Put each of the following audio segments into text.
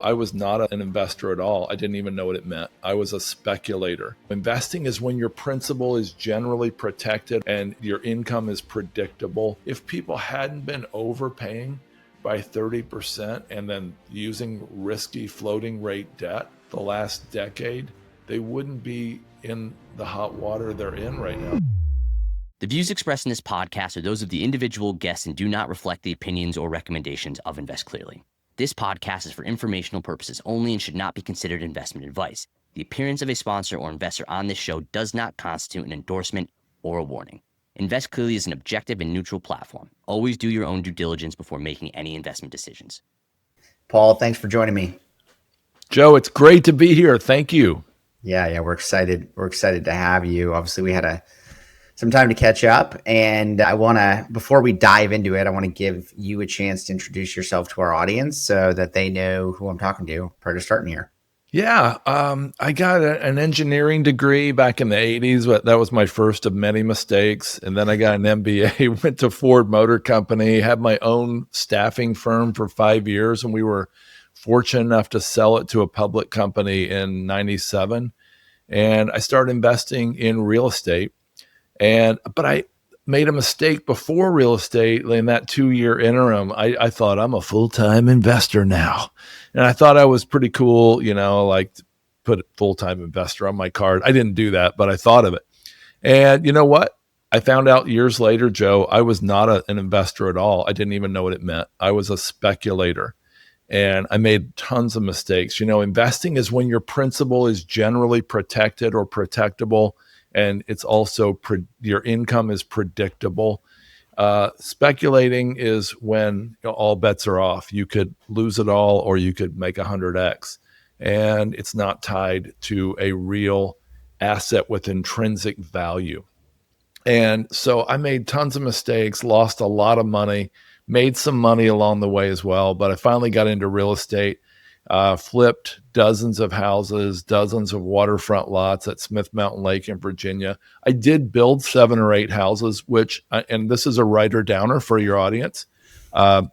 I was not an investor at all. I didn't even know what it meant. I was a speculator. Investing is when your principal is generally protected and your income is predictable. If people hadn't been overpaying by 30% and then using risky floating rate debt the last decade, they wouldn't be in the hot water they're in right now. The views expressed in this podcast are those of the individual guests and do not reflect the opinions or recommendations of Invest Clearly. This podcast is for informational purposes only and should not be considered investment advice. The appearance of a sponsor or investor on this show does not constitute an endorsement or a warning. Invest Clearly is an objective and neutral platform. Always do your own due diligence before making any investment decisions. Paul, thanks for joining me. Joe, it's great to be here. Thank you. Yeah, we're excited. We're excited to have you. Obviously, we had some time to catch up, and before we dive into it, I want to give you a chance to introduce yourself to our audience so that they know who I'm talking to prior to starting here. Yeah, I got an engineering degree back in the 80s, but that was my first of many mistakes. And then I got an MBA, went to Ford Motor Company, had my own staffing firm for 5 years, and we were fortunate enough to sell it to a public company in 97. And I started investing in real estate. But I made a mistake before real estate in that 2-year interim. I thought I'm a full-time investor now. And I thought I was pretty cool, like put full-time investor on my card. I didn't do that, but I thought of it. And you know what? I found out years later, Joe, I was not an investor at all. I didn't even know what it meant. I was a speculator. And I made tons of mistakes. Investing is when your principal is generally protected or protectable. And it's also your income is predictable. Speculating is when all bets are off. You could lose it all or you could make 100x. And it's not tied to a real asset with intrinsic value. And so I made tons of mistakes, lost a lot of money, made some money along the way as well. But I finally got into real estate. Flipped dozens of houses, dozens of waterfront lots at Smith Mountain Lake in Virginia. I did build 7 or 8 houses, and this is a writer downer for your audience.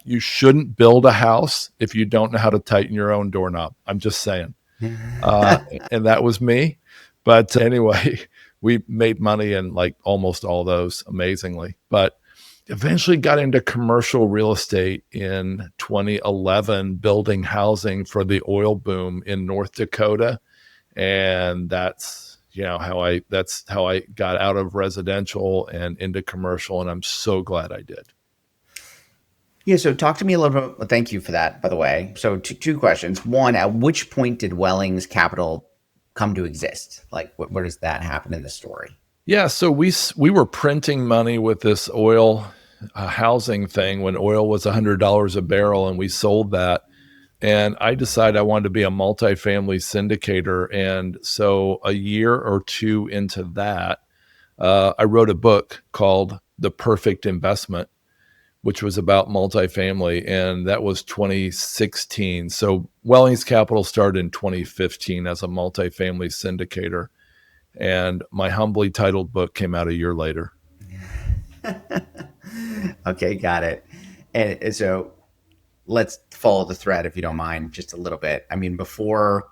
You shouldn't build a house if you don't know how to tighten your own doorknob. I'm just saying. And that was me. But anyway, we made money in like almost all those amazingly. But eventually got into commercial real estate in 2011, building housing for the oil boom in North Dakota. And that's how I got out of residential and into commercial. And I'm so glad I did. Yeah. So talk to me a little bit. Thank you for that, by the way. So two questions. One, at which point did Wellings Capital come to exist? Like where does that happen in the story? Yeah, so we were printing money with this oil housing thing when oil was $100 a barrel, and we sold that. And I decided I wanted to be a multifamily syndicator. And so a year or two into that, I wrote a book called The Perfect Investment, which was about multifamily, and that was 2016. So Wellings Capital started in 2015 as a multifamily syndicator. And my humbly titled book came out a year later. Okay, got it. And so let's follow the thread, if you don't mind, just a little bit. I mean, before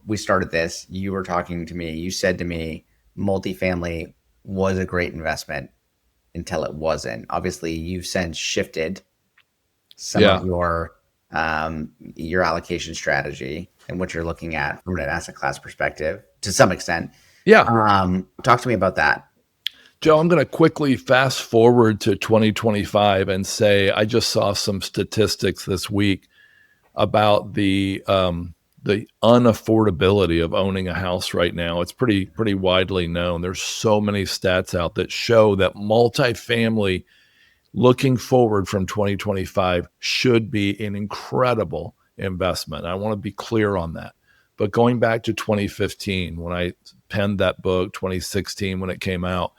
we started this, you were talking to me. You said to me, multifamily was a great investment until it wasn't. Obviously, you've since shifted some of your allocation strategy and what you're looking at from an asset class perspective to some extent. Yeah. Talk to me about that. Joe, I'm going to quickly fast forward to 2025 and say I just saw some statistics this week about the unaffordability of owning a house right now. It's pretty widely known. There's so many stats out that show that multifamily looking forward from 2025 should be an incredible investment. I want to be clear on that. But going back to 2015, when I penned that book, 2016, when it came out,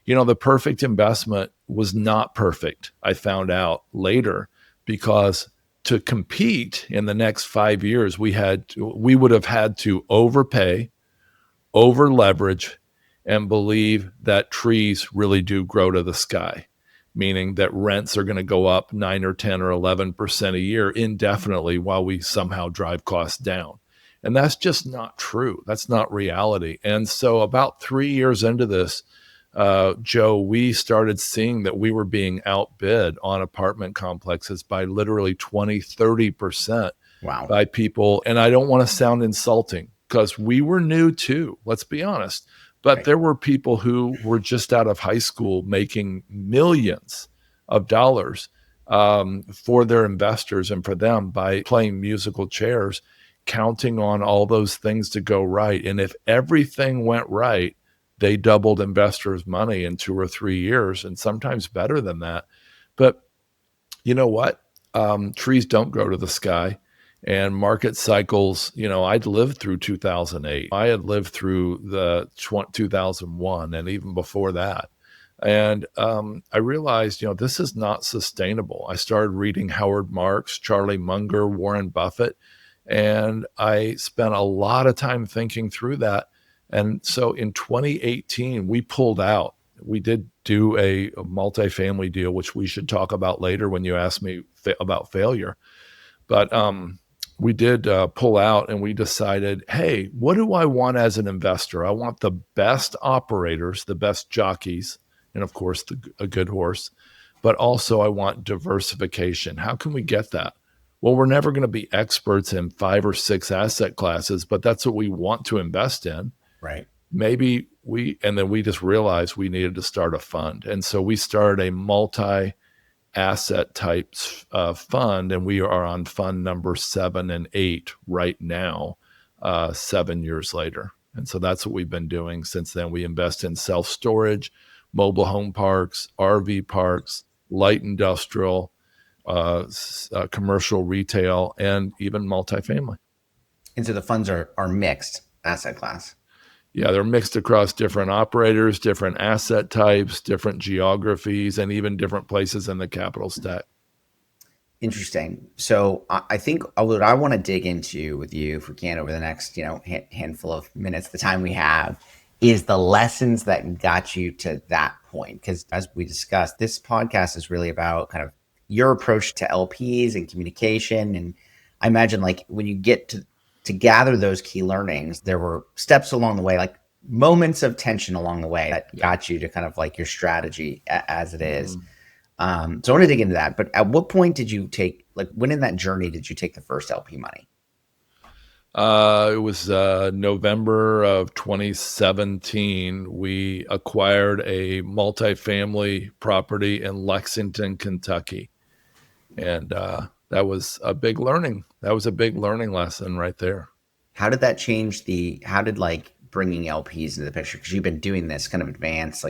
the perfect investment was not perfect. I found out later because to compete in the next 5 years, we would have had to overpay, over leverage, and believe that trees really do grow to the sky. meaning that rents are going to go up 9 or 10 or 11% a year indefinitely while we somehow drive costs down. And that's just not true. That's not reality. And so about 3 years into this, Joe, we started seeing that we were being outbid on apartment complexes by literally 20, 30% Wow. by people. And I don't want to sound insulting because we were new too, let's be honest. But Right. there were people who were just out of high school making millions of dollars for their investors and for them by playing musical chairs, counting on all those things to go right. And if everything went right, they doubled investors' money in 2 or 3 years, and sometimes better than that. But you know what? Trees don't grow to the sky, and market cycles. I'd lived through 2008. I had lived through the 2001, and even before that. And I realized, this is not sustainable. I started reading Howard Marks, Charlie Munger, Warren Buffett, and I spent a lot of time thinking through that. And so in 2018, we pulled out. We did do a multifamily deal, which we should talk about later when you ask me about failure. But we did pull out, and we decided, hey, what do I want as an investor? I want the best operators, the best jockeys, and of course, a good horse. But also I want diversification. How can we get that? Well, we're never going to be experts in 5 or 6 asset classes, but that's what we want to invest in. Right. Maybe and then we just realized we needed to start a fund. And so we started a multi-asset types fund, and we are on fund number 7 and 8 right now, 7 years later. And so that's what we've been doing since then. We invest in self-storage, mobile home parks, RV parks, light industrial, commercial retail, and even multifamily. And so the funds are mixed asset class. Yeah, they're mixed across different operators, different asset types, different geographies, and even different places in the capital stack. Interesting. So I think what I want to dig into with you, if we can, over the next handful of minutes, the time we have, is the lessons that got you to that point. Because as we discussed, this podcast is really about kind of your approach to LPs and communication. And I imagine like when you get to gather those key learnings, there were steps along the way, like moments of tension along the way that got you to kind of like your strategy as it is. So I want to dig into that. But at what point did you when in that journey did you take the first LP money? It was November of 2017. We acquired a multifamily property in Lexington, Kentucky. And that was a big learning. That was a big learning lesson right there. How did that change how did bringing LPs into the picture? Because you've been doing this kind of advanced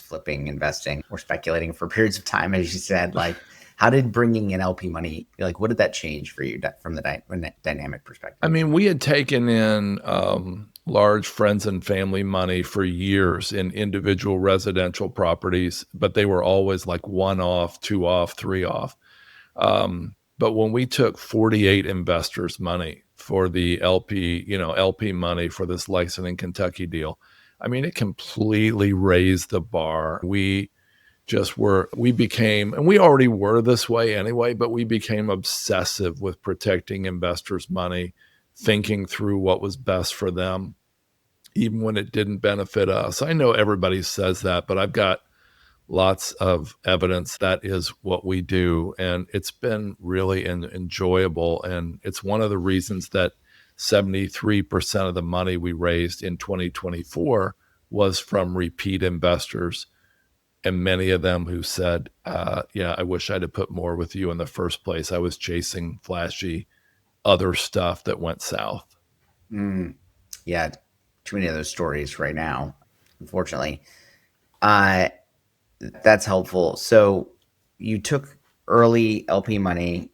flipping, investing, or speculating for periods of time, as you said. How did bringing in LP money, what did that change for you from the dynamic perspective? I mean, we had taken in large friends and family money for years in individual residential properties, but they were always like 1 off, 2 off, 3 off. But when we took 48 investors' money for the LP money for this Lexington, Kentucky deal, I mean, it completely raised the bar. We became, and we already were this way anyway, but we became obsessive with protecting investors' money, thinking through what was best for them, even when it didn't benefit us. I know everybody says that, but I've got lots of evidence that is what we do. And it's been really enjoyable. And it's one of the reasons that 73% of the money we raised in 2024 was from repeat investors. And many of them who said, I wish I'd have put more with you in the first place. I was chasing flashy other stuff that went south. Yeah, too many of those stories right now, unfortunately. That's helpful. So you took early LP money.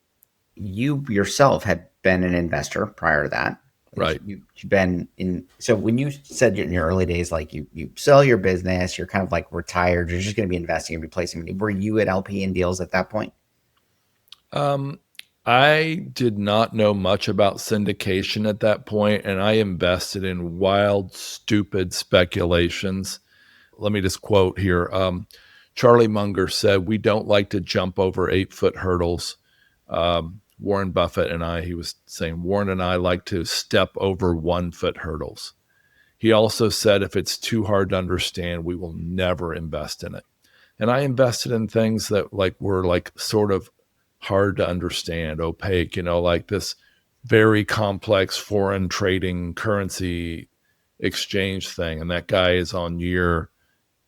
You yourself had been an investor prior to that. Right. You've been in. So when you said in your early days, you sell your business, you're kind of retired, you're just going to be investing and replacing money. Were you at LP in deals at that point? I did not know much about syndication at that point, and I invested in wild, stupid speculations. Let me just quote here. Charlie Munger said, we don't like to jump over 8-foot hurdles. Warren Buffett and I, he was saying, Warren and I like to step over 1-foot hurdles. He also said, if it's too hard to understand, we will never invest in it. And I invested in things that were sort of hard to understand, opaque, like this very complex foreign trading currency exchange thing. And that guy is on year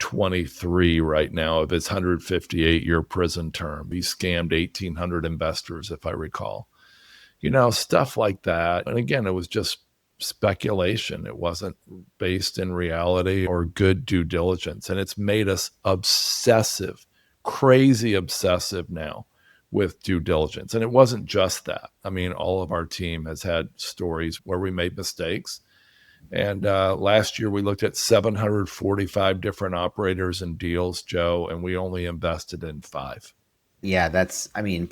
23 right now of his 158-year prison term. He scammed 1,800 investors, if I recall. Stuff like that. And again, it was just speculation. It wasn't based in reality or good due diligence. And it's made us obsessive, crazy obsessive now with due diligence. And it wasn't just that. I mean, all of our team has had stories where we made mistakes. And last year we looked at 745 different operators and deals, Joe, and we only invested in 5. Yeah, that's, I mean,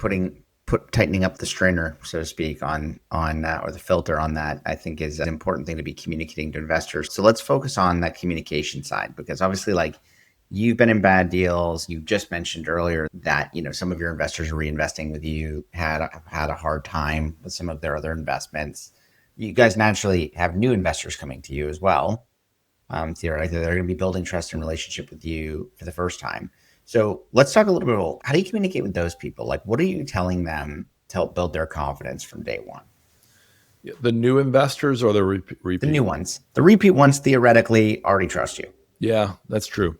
tightening up the strainer, so to speak, on that, or the filter on that, I think is an important thing to be communicating to investors. So let's focus on that communication side, because obviously, like, you've been in bad deals. You just mentioned earlier that, some of your investors are reinvesting with you, had a hard time with some of their other investments. You guys naturally have new investors coming to you as well. Theoretically, they're going to be building trust and relationship with you for the first time. So let's talk a little bit about, how do you communicate with those people? Like, what are you telling them to help build their confidence from day one? The new investors or the repeat? The new ones. The repeat ones theoretically already trust you. Yeah, that's true.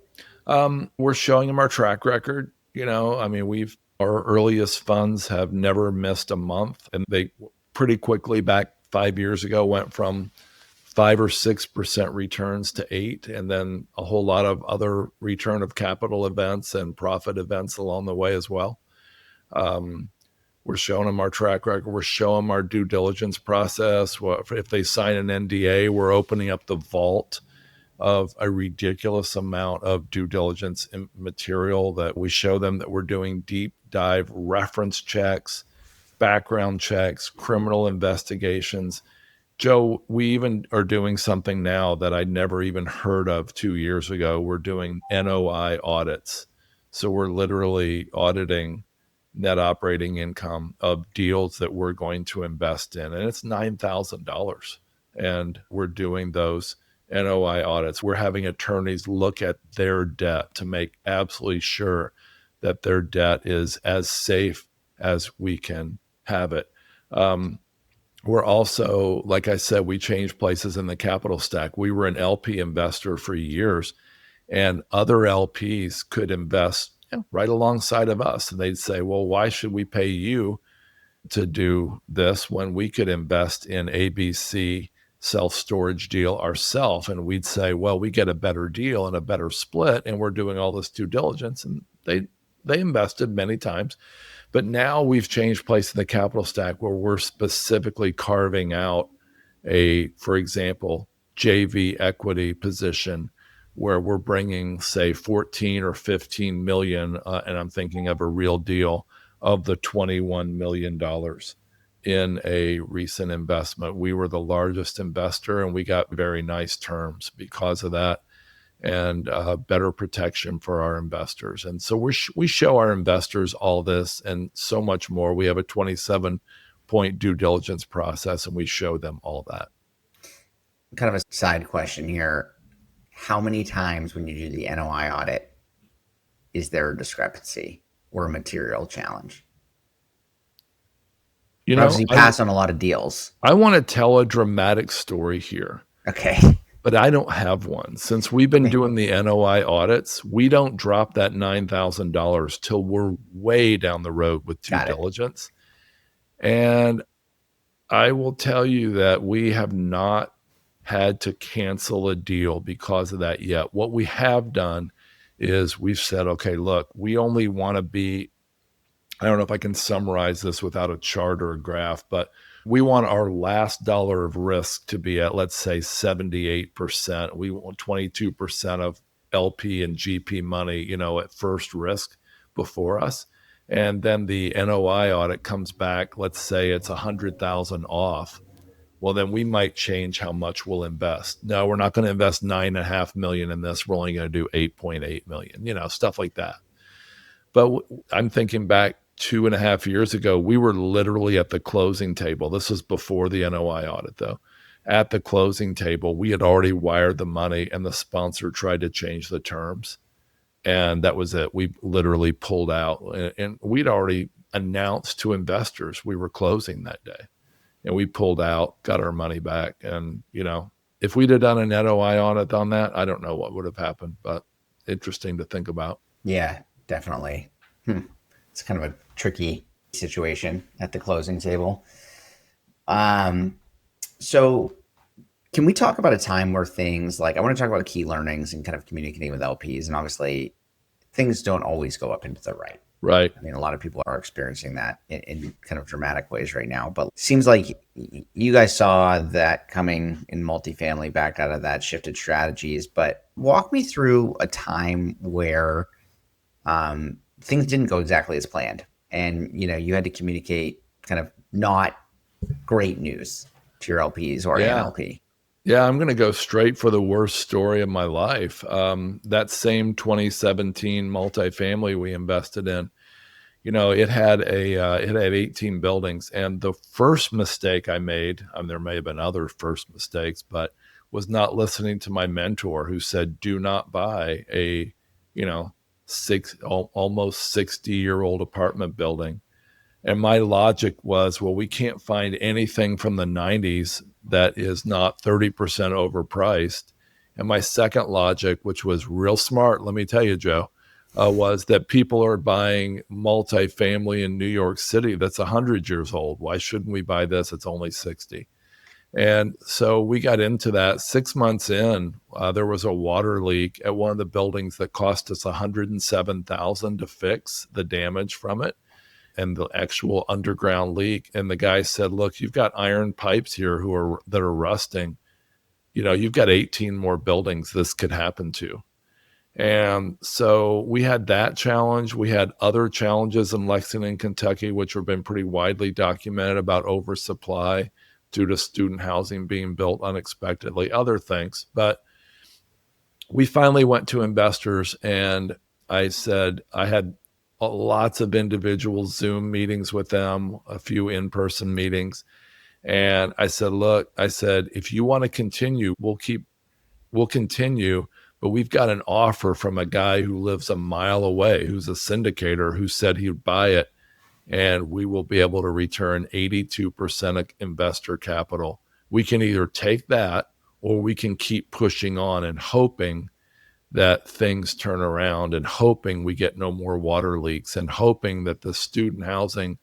We're showing them our track record. Our earliest funds have never missed a month, and they pretty quickly back 5 years ago went from 5 or 6% returns to 8, and then a whole lot of other return of capital events and profit events along the way as well. We're showing them our track record. We're showing them our due diligence process. If they sign an NDA, we're opening up the vault of a ridiculous amount of due diligence material that we show them, that we're doing deep dive reference checks, background checks, criminal investigations. Joe, we even are doing something now that I never even heard of 2 years ago. We're doing NOI audits. So we're literally auditing net operating income of deals that we're going to invest in. And it's $9,000. And we're doing those NOI audits. We're having attorneys look at their debt to make absolutely sure that their debt is as safe as we can have it. We're also, like I said, we changed places in the capital stack. We were an LP investor for years, and other LPs could invest right alongside of us. And they'd say, well, why should we pay you to do this when we could invest in ABC self-storage deal ourselves? And we'd say, well, we get a better deal and a better split, and we're doing all this due diligence. And they invested many times. But now we've changed place in the capital stack where we're specifically carving out for example, JV equity position where we're bringing, say, 14 or 15 million, and I'm thinking of a real deal, of the $21 million in a recent investment. We were the largest investor, and we got very nice terms because of that, and better protection for our investors. And so we show our investors all this and so much more. We have a 27-point due diligence process, and we show them all that. Kind of a side question here. How many times when you do the NOI audit is there a discrepancy or a material challenge? Obviously you pass on a lot of deals. I want to tell a dramatic story here. Okay. But I don't have one. Since we've been doing the NOI audits, we don't drop that $9,000 till we're way down the road with due diligence. And I will tell you that we have not had to cancel a deal because of that yet. What we have done is we've said, okay, look, we only want to be, I don't know if I can summarize this without a chart or a graph, but we want our last dollar of risk to be at, let's say, 78%. We want 22% of LP and GP money, at first risk before us. And then the NOI audit comes back, let's say it's 100,000 off. well, then we might change how much we'll invest. No, we're not going to invest $9.5 million in this. We're only going to do 8.8 million, stuff like that. But I'm thinking back 2.5 years ago, we were literally at the closing table. This was before the NOI audit, though. At the closing table, we had already wired the money, and the sponsor tried to change the terms. And that was it. We literally pulled out. And we'd already announced to investors we were closing that day. And we pulled out, got our money back. And, if we'd have done an NOI audit on that, I don't know what would have happened. But interesting to think about. Yeah, definitely. It's kind of a tricky situation at the closing table. So can we talk about a time where things I want to talk about key learnings and kind of communicating with LPs, and obviously things don't always go up into the right. Right. I mean, a lot of people are experiencing that in kind of dramatic ways right now, but it seems like you guys saw that coming in multifamily, back out of that, shifted strategies. But walk me through a time where things didn't go exactly as planned, and you had to communicate kind of not great news to your LPs or an LP. Yeah, I'm going to go straight for the worst story of my life. That same 2017 multifamily we invested in, it had 18 buildings. And the first mistake I made, there may have been other first mistakes, but was not listening to my mentor who said, do not buy a, almost 60-year-old apartment building. And my logic was, well, we can't find anything from the 90s that is not 30% overpriced. And my second logic, which was real smart, let me tell you, Joe, was that people are buying multifamily in New York City that's 100 years old. Why shouldn't we buy this? It's only 60. And so we got into that. 6 months in, there was a water leak at one of the buildings that cost us $107,000 to fix the damage from it, and the actual underground leak. And the guy said, look, you've got iron pipes here that are rusting. You've got 18 more buildings this could happen to. And so we had that challenge. We had other challenges in Lexington, Kentucky, which have been pretty widely documented about oversupply due to student housing being built unexpectedly, other things. But we finally went to investors, and I said, I had lots of individual Zoom meetings with them, a few in-person meetings. And I said, look, if you want to continue, we'll continue, but we've got an offer from a guy who lives a mile away, who's a syndicator, who said he'd buy it, and we will be able to return 82% of investor capital. We can either take that, or we can keep pushing on and hoping that things turn around, and hoping we get no more water leaks, and hoping that the student housing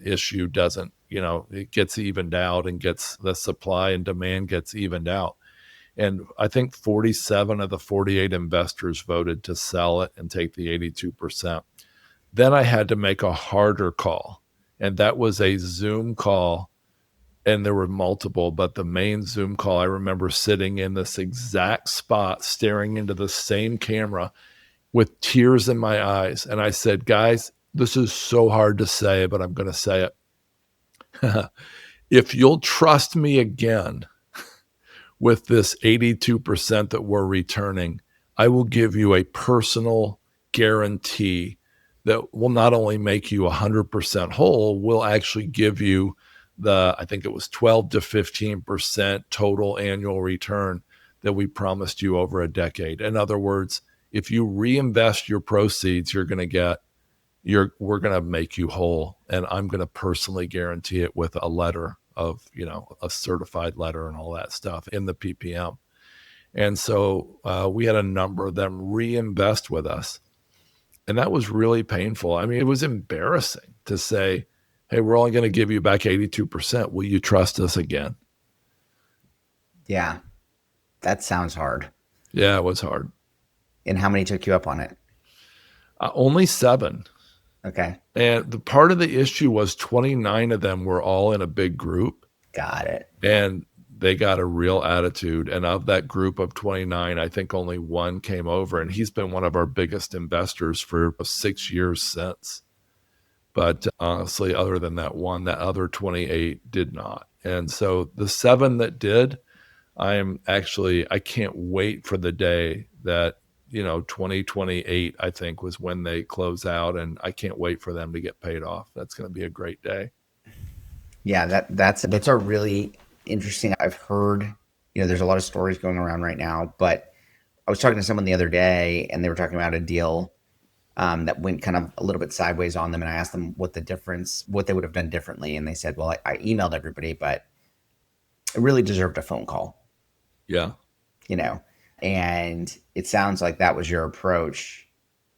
issue doesn't, it gets evened out, and gets the supply and demand gets evened out. And I think 47 of the 48 investors voted to sell it and take the 82%. Then I had to make a harder call, and that was a Zoom call. And there were multiple, but the main Zoom call, I remember sitting in this exact spot, staring into the same camera with tears in my eyes. And I said, guys, this is so hard to say, but I'm going to say it. If you'll trust me again with this 82% that we're returning, I will give you a personal guarantee that will not only make you 100% whole, will actually give you I think it was 12 to 15% total annual return that we promised you over a decade. In other words, if you reinvest your proceeds, we're going to make you whole. And I'm going to personally guarantee it with a letter of, a certified letter and all that stuff in the PPM. And so we had a number of them reinvest with us. And that was really painful. I mean, it was embarrassing to say, hey, we're only going to give you back 82%. Will you trust us again? Yeah, that sounds hard. Yeah, it was hard. And how many took you up on it? Only 7. Okay. And the part of the issue was 29 of them were all in a big group. Got it. And they got a real attitude. And of that group of 29, I think only 1 came over. And he's been one of our biggest investors for 6 years since. But honestly, other than that 1, that other 28 did not. And so the 7 that did, I can't wait for the day that, 2028, I think, was when they close out, and I can't wait for them to get paid off. That's going to be a great day. Yeah, that's a really interesting. I've heard, there's a lot of stories going around right now, but I was talking to someone the other day, and they were talking about a deal that went kind of a little bit sideways on them, and I asked them what they would have done differently, and they said, "Well, I emailed everybody, but it really deserved a phone call." Yeah. You know, and it sounds like that was your approach.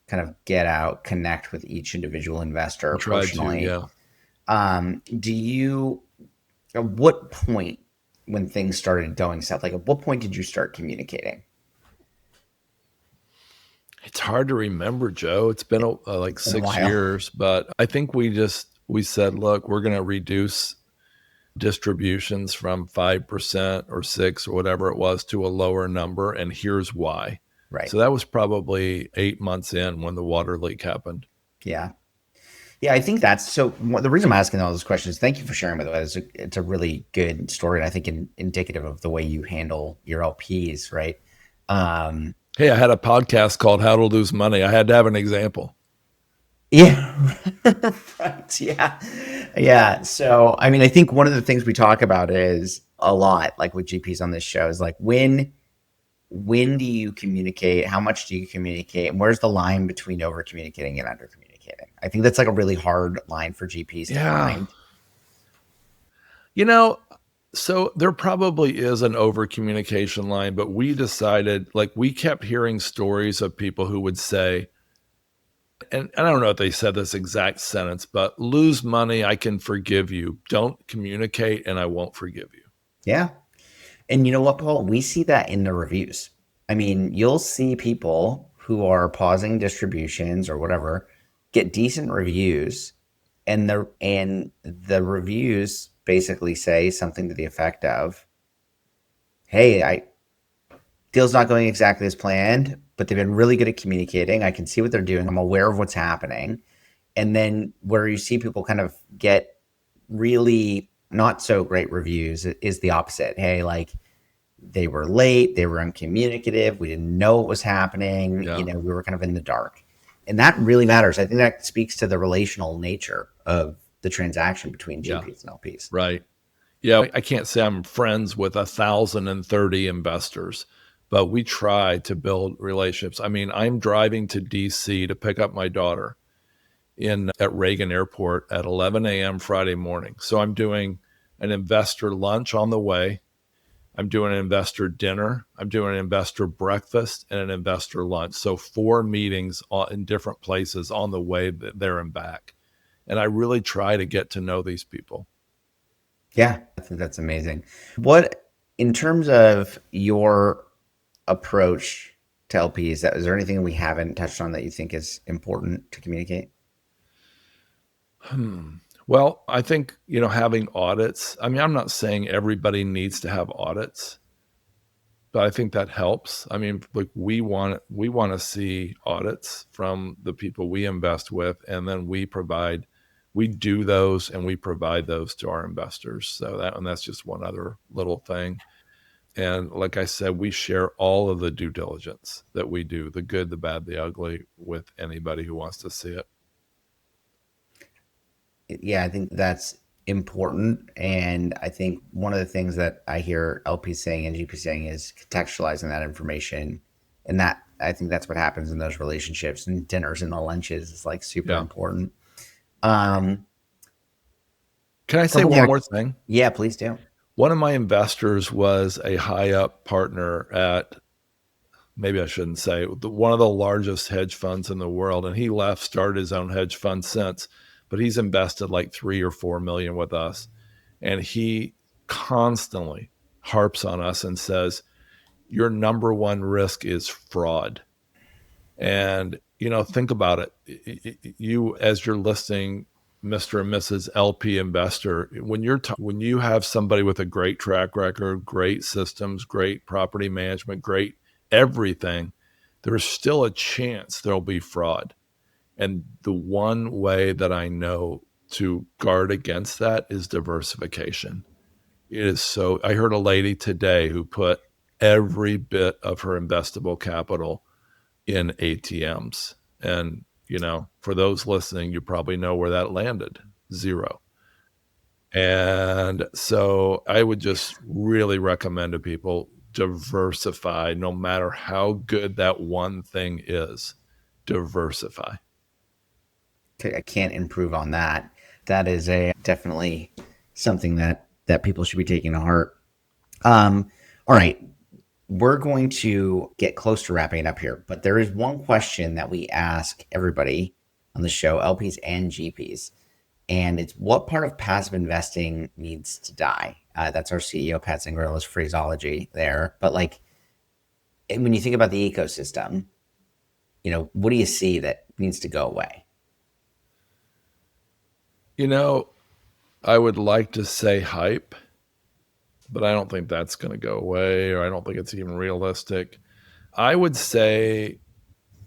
Kind of get out, connect with each individual investor I tried to, personally. yeah. At what point when things started going south, like at what point did you start communicating? It's hard to remember, Joe. It's been like In a 6 while. years, but I think we said, look, we're going to reduce distributions from 5% or 6 or whatever it was to a lower number, and here's why. Right. So that was probably 8 months in when the water leak happened. Yeah. Yeah, I think that's so. The reason I'm asking all those questions, thank you for sharing, by the way. It's a really good story, and I think indicative of the way you handle your LPs, right? Hey, I had a podcast called How to Lose Money. I had to have an example. Yeah, right. Yeah, yeah. So, I mean, I think one of the things we talk about is a lot, like with GPs on this show, is like when do you communicate? How much do you communicate? And where's the line between over communicating and under communicating? I think that's like a really hard line for GPs to find. So there probably is an over communication line, but we decided, like, we kept hearing stories of people who would say, and I don't know if they said this exact sentence, but lose money, I can forgive you. Don't communicate and I won't forgive you. Yeah. And you know what, Paul? We see that in the reviews. I mean, you'll see people who are pausing distributions or whatever get decent reviews, and the reviews basically say something to the effect of, "Hey, deal's not going exactly as planned, but they've been really good at communicating. I can see what they're doing. I'm aware of what's happening." And then where you see people kind of get really not so great reviews is the opposite. Hey, like, they were late, they were uncommunicative, we didn't know what was happening, Yeah. we were kind of in the dark. And that really matters. I think that speaks to the relational nature of the transaction between GPs and LPs. Right. Yeah, I can't say I'm friends with 1,030 investors, but we try to build relationships. I mean, I'm driving to DC to pick up my daughter at Reagan Airport at 11 a.m. Friday morning. So I'm doing an investor lunch on the way. I'm doing an investor dinner. I'm doing an investor breakfast and an investor lunch. So 4 meetings in different places on the way there and back. And I really try to get to know these people. Yeah, I think that's amazing. What, in terms of your approach to LPs, is there anything we haven't touched on that you think is important to communicate? Well, I think, having audits. I mean, I'm not saying everybody needs to have audits, but I think that helps. I mean, like, we want to see audits from the people we invest with, and then we do those and we provide those to our investors. So that's just one other little thing. And like I said, we share all of the due diligence that we do, the good, the bad, the ugly, with anybody who wants to see it. Yeah, I think that's important. And I think one of the things that I hear LP saying and GP saying is contextualizing that information. And that, I think that's what happens in those relationships, and dinners and the lunches is like super important. Can I say one more thing? Yeah, please do. One of my investors was a high up partner at, maybe I shouldn't say, one of the largest hedge funds in the world. And he left, started his own hedge fund since, but he's invested like 3 or 4 million with us. And he constantly harps on us and says, your number one risk is fraud. And, think about it. You, as you're listening, Mr. and Mrs. LP investor, when you have somebody with a great track record, great systems, great property management, great everything, there's still a chance there'll be fraud. And the one way that I know to guard against that is diversification. It is so. I heard a lady today who put every bit of her investable capital in ATMs. And, for those listening, you probably know where that landed, 0. And so I would just really recommend to people diversify, no matter how good that one thing is. Diversify. I can't improve on that. That is definitely something that people should be taking to heart. All right, we're going to get close to wrapping it up here, but there is one question that we ask everybody on the show, LPs and GPs, and it's what part of passive investing needs to die? That's our CEO Pat Zingarilla's phraseology there. But like, when you think about the ecosystem, what do you see that needs to go away? I would like to say hype, but I don't think that's going to go away, or I don't think it's even realistic. I would say,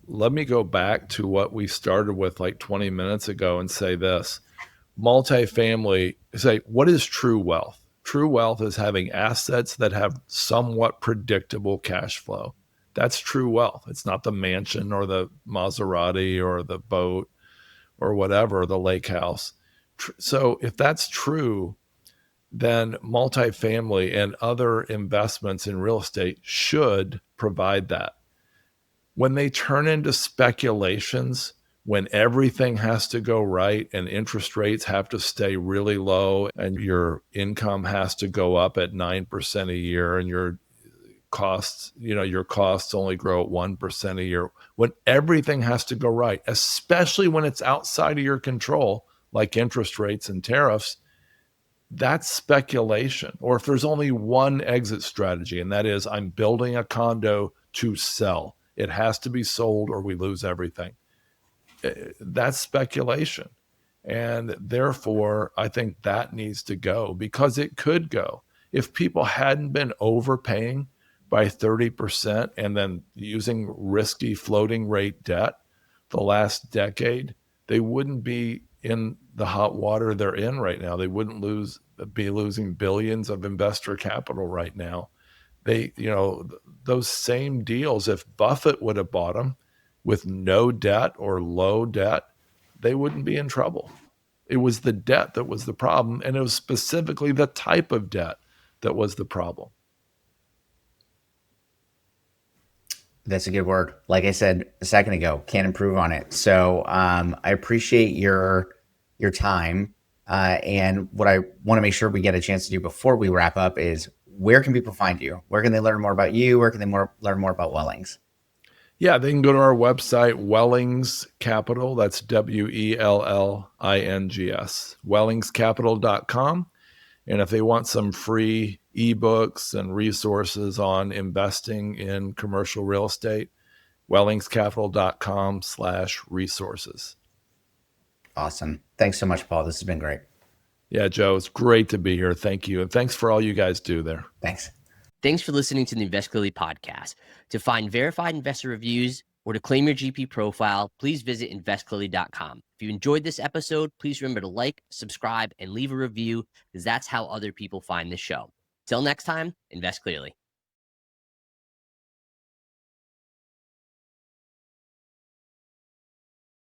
let me go back to what we started with like 20 minutes ago and say this. Multifamily, say, what is true wealth? True wealth is having assets that have somewhat predictable cash flow. That's true wealth. It's not the mansion or the Maserati or the boat or whatever, the lake house. So if that's true, then multifamily and other investments in real estate should provide that. When they turn into speculations, when everything has to go right and interest rates have to stay really low and your income has to go up at 9% a year and your costs only grow at 1% a year, when everything has to go right, especially when it's outside of your control, like interest rates and tariffs, that's speculation. Or if there's only one exit strategy, and that is I'm building a condo to sell, it has to be sold or we lose everything. That's speculation. And therefore, I think that needs to go, because it could go. If people hadn't been overpaying by 30% and then using risky floating rate debt the last decade, they wouldn't be in the hot water they're in right now. They wouldn't be losing billions of investor capital right now. Those same deals, if Buffett would have bought them with no debt or low debt, they wouldn't be in trouble. It was the debt that was the problem, and it was specifically the type of debt that was the problem. That's a good word. Like I said a second ago, can't improve on it. So I appreciate your time. And what I want to make sure we get a chance to do before we wrap up is, where can people find you? Where can they learn more about you? Where can they learn more about Wellings? Yeah, they can go to our website, Wellings Capital. That's WELLINGS, wellingscapital.com. And if they want some free ebooks and resources on investing in commercial real estate, wellingscapital.com/resources. Awesome. Thanks so much, Paul. This has been great. Yeah, Joe, it's great to be here. Thank you. And thanks for all you guys do there. Thanks. Thanks for listening to the Invest Clearly podcast. To find verified investor reviews or to claim your GP profile, please visit investclearly.com. If you enjoyed this episode, please remember to like, subscribe, and leave a review, because that's how other people find this show. Till next time, invest clearly.